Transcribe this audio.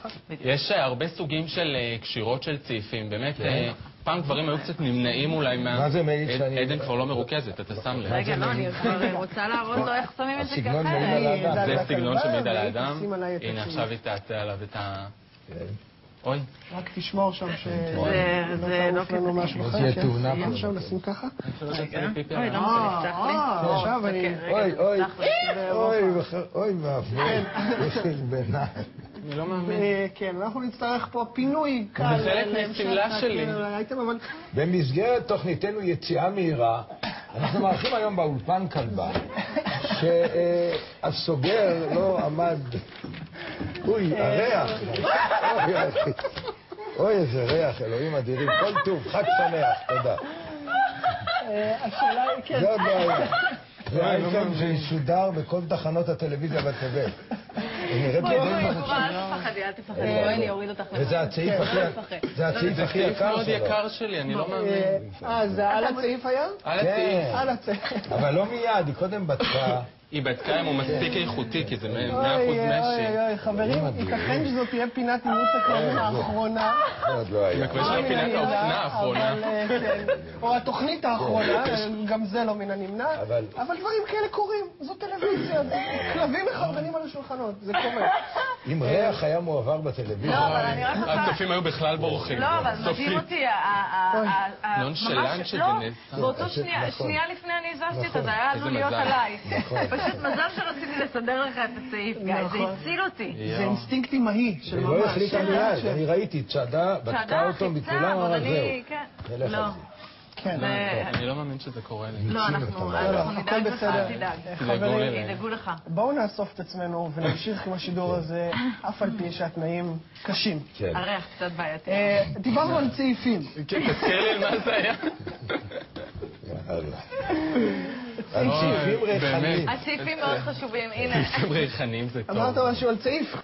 ככה. יש הרבה סוגים של קשירות של צעיפים. באמת, פעם גברים היו קצת נמנעים אולי מה... מה זה מעיד שאני... עדן כבר לא מרוכזת, אתה שם לב. רגע, לא, אני כבר רוצה להראות לו איך שמים את זה ככה. הסגנון מעיד על האדם. זה סגנון שמעיד על האדם. תשים עליי את הנה, עכשיו היא תעשה עליו את ה... אוי. רק תשמור שם ש... זה לא כזה משהו אחר. תהיה תאונה פה. עכשיו נשים ככה. אוי, לא רוצה לפתח לי. עכשיו אני... אוי ואבוי. בנה. אני לא מאמין. כן, אנחנו נצטרך פה פינוי קל. זה חלק מהסמלה שלי. במסגרת תוכניתנו יציאה מהירה, אנחנו מארחים היום באולפן כלבה, שהסוגר לא עמד... אוי, הריח. אוי, איזה ריח, אלוהים אדירים. כל טוב, חג שמח, תודה. השאלה היא, כן. זה עוד לא היה. זה אייטם שישודר בכל תחנות הטלוויזיה בטבע. אל תפחדי, אל תפחדי. אני אוריד אותך למעלה. וזה הצעיף הכי יקר שלו. מאוד יקר שלי, אני לא מאמין. זה על הצעיף היה? על הצעיף. על הצעיף. אבל לא מיד, היא קודם בדקה. היא בדקה אם הוא מספיק איכותי, כי זה 100% משי. אוי, חברים, ייתכן שזאת תהיה פינת אימוץ הכלבים האחרונה. עוד לא היה. אני מקווה של פינת האופנה האחרונה. או התוכנית האחרונה, גם זה לא מן הנמנע. אבל דברים כאלה קורים, זו טלוויזיה. כלבים מחרבנים על השולחנות, זה קורה. אם ריח היה מועבר בטלוויזיה... לא, אבל אני רק רוצה... הצופים היו בכלל בורחים. לא, אבל מדהים אותי, נונשלנט שזה נעשה. באותו שנייה לפני אני הזזתי אותה, זה היה עלול להיות עליי. פשוט מזל שרציתי לסדר לך את הצעיף, גיא, זה הציל אותי. זה אינסטינקט אימהי של ממש. היא לא החליטה מיד, אני ראיתי, צ'אדה, בדקה אותו מכולם, אבל זהו. נלך על זה. אני לא מאמין שזה קורה לי. לא, אנחנו נדאג לך, אל תדאג. חברים, ידאגו לך. בואו נאסוף את עצמנו ונמשיך עם השידור הזה, אף על פי שהתנאים קשים. הריח קצת בעייתי. דיברנו על צעיפים. כן, תזכיר לי על מה זה היה. הצעיפים ריחניים. הצעיפים מאוד חשובים, הנה. צעיפים ריחניים זה טוב. אמרת משהו על צעיף?